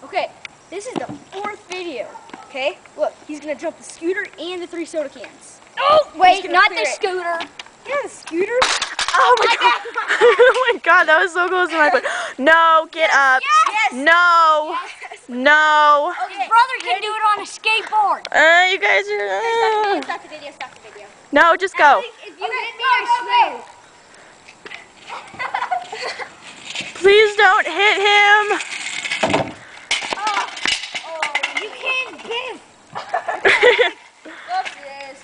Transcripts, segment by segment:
Okay, this is the 4th video. Okay, look, he's gonna jump the scooter and the 3 soda cans. Oh, wait, not the scooter. Yeah, the scooter. Oh my god! Oh my god, that was so close to my foot. No, get up. Yes. No. Yes. No. Oh, his brother can do it on a skateboard. You guys are. Stop the video. Stop the video. No, just go. If you hit me, I swear. Please don't hit him. You can't give. Look this.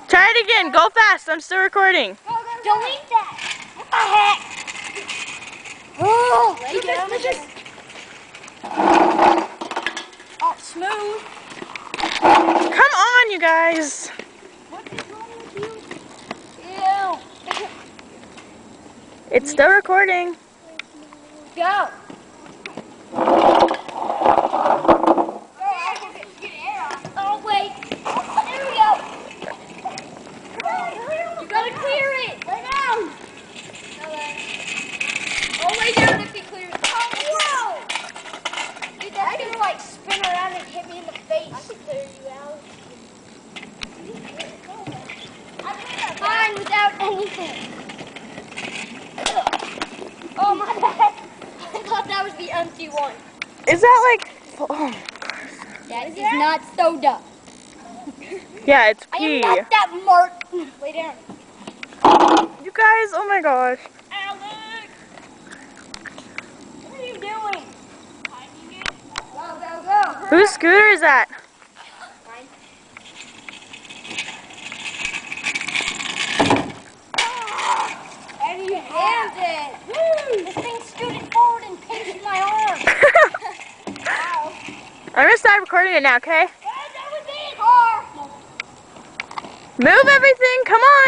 Try it again. Go fast. I'm still recording. Delete that. What the heck? Oh, Oh, smooth. Come on, you guys. What is wrong with you? ew. It's still recording. Go. Oh, wait. There we go. You gotta clear it. Lay down. Oh, lay down if he clears. Oh, whoa. Dude, that's gonna like spin around and hit me in the face. I can clear you out. Mine without anything. Oh, my bad. I thought that was the empty one. Is that like? Oh. That is not soda. Yeah, it's I am pee. not that mark. Lay down. You guys, oh my gosh. Alex! What are you doing? Go, go, go. Whose scooter is that? And you hammed it. Woo! This thing scooted forward and pinched my arm. Wow. I'm gonna start recording it now, okay? That was it. Car. Move everything, come on.